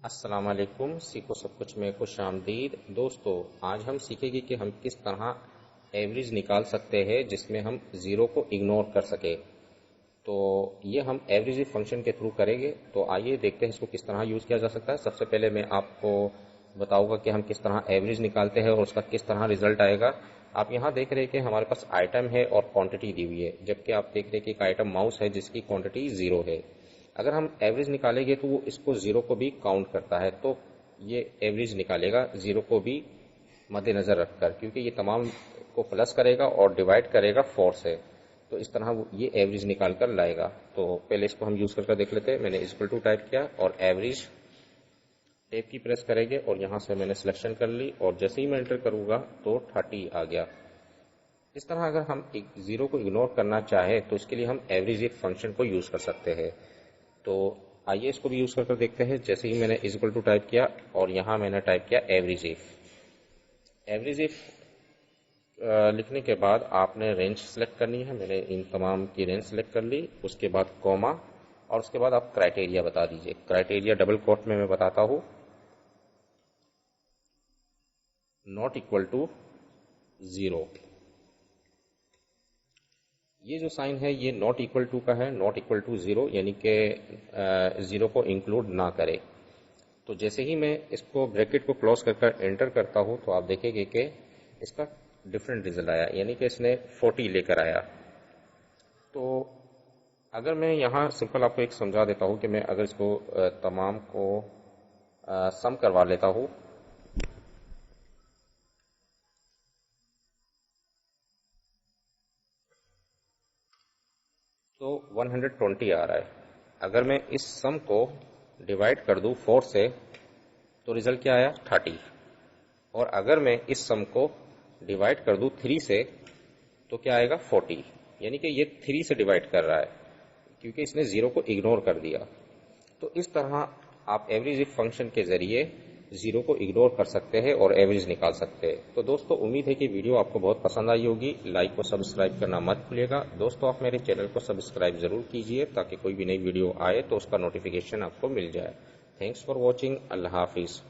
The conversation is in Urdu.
السلام علیکم، سیکھو سب کچھ میں خوش آمدید دوستو۔ آج ہم سیکھیں گے کہ ہم کس طرح ایوریج نکال سکتے ہیں جس میں ہم زیرو کو اگنور کر سکے۔ تو یہ ہم ایوریج فنکشن کے تھرو کریں گے۔ تو آئیے دیکھتے ہیں اس کو کس طرح یوز کیا جا سکتا ہے۔ سب سے پہلے میں آپ کو بتاؤں گا کہ ہم کس طرح ایوریج نکالتے ہیں اور اس کا کس طرح ریزلٹ آئے گا۔ آپ یہاں دیکھ رہے ہیں کہ ہمارے پاس آئٹم ہے اور کوانٹٹی دی ہوئی ہے، جبکہ آپ دیکھ رہے ہیں کہ ایک آئٹم ماؤس ہے جس کی کوانٹٹی 0 ہے۔ اگر ہم ایوریج نکالیں گے تو وہ اس کو 0 کو بھی کاؤنٹ کرتا ہے، تو یہ ایوریج نکالے گا 0 کو بھی مد نظر رکھ کر، کیونکہ یہ تمام کو پلس کرے گا اور ڈیوائڈ کرے گا 4 سے، تو اس طرح یہ ایوریج نکال کر لائے گا۔ تو پہلے اس کو ہم یوز کر دیکھ لیتے ہیں۔ میں نے ایکوال ٹو ٹائپ کیا اور ایوریج ٹیپ کی پریس کریں گے اور یہاں سے میں نے سلیکشن کر لی، اور جیسے ہی میں انٹر کروں گا تو 30 آ گیا۔ اس طرح اگر ہم 0 کو اگنور کرنا چاہے تو اس کے لیے ہم ایوریج فنکشن کو یوز کر سکتے ہیں۔ تو آئیے اس کو بھی یوز کر دیکھتے ہیں۔ جیسے ہی میں نے ایکوال ٹو ٹائپ کیا اور یہاں میں نے ٹائپ کیا ایوریج ایف۔ ایوریج ایف لکھنے کے بعد آپ نے رینج سلیکٹ کرنی ہے۔ میں نے ان تمام کی رینج سلیکٹ کر لی، اس کے بعد کوما، اور اس کے بعد آپ کرائٹیریا بتا دیجئے۔ کرائٹیریا ڈبل کوٹ میں بتاتا ہوں، ناٹ اکول ٹو 0۔ یہ جو سائن ہے یہ ناٹ اکول ٹو کا ہے، ناٹ اکول ٹو 0، یعنی کہ 0 کو انکلوڈ نہ کرے۔ تو جیسے ہی میں اس کو بریکٹ کو کلوز کر انٹر کرتا ہوں تو آپ دیکھیں گے کہ اس کا ڈفرینٹ ریزلٹ آیا، یعنی کہ اس نے 40 لے کر آیا۔ تو اگر میں یہاں سمپل آپ کو ایک سمجھا دیتا ہوں کہ میں اگر اس کو تمام کو سم کروا لیتا ہوں تو 120 آ رہا ہے۔ اگر میں اس سم کو ڈیوائڈ کر دوں 4 سے تو ریزلٹ کیا آیا 30، اور اگر میں اس سم کو ڈیوائڈ کر دوں 3 سے تو کیا آئے گا 40، یعنی کہ یہ 3 سے ڈیوائڈ کر رہا ہے کیونکہ اس نے 0 کو اگنور کر دیا۔ تو اس طرح آپ ایوریج فنکشن کے ذریعے 0 کو اگنور کر سکتے ہیں اور ایوریج نکال سکتے ہیں۔ تو دوستو امید ہے کہ ویڈیو آپ کو بہت پسند آئی ہوگی۔ لائک کو سبسکرائب کرنا مت بھولیے گا۔ دوستو آپ میرے چینل کو سبسکرائب ضرور کیجئے تاکہ کوئی بھی نئی ویڈیو آئے تو اس کا نوٹیفیکیشن آپ کو مل جائے۔ Thanks for watching. اللہ حافظ۔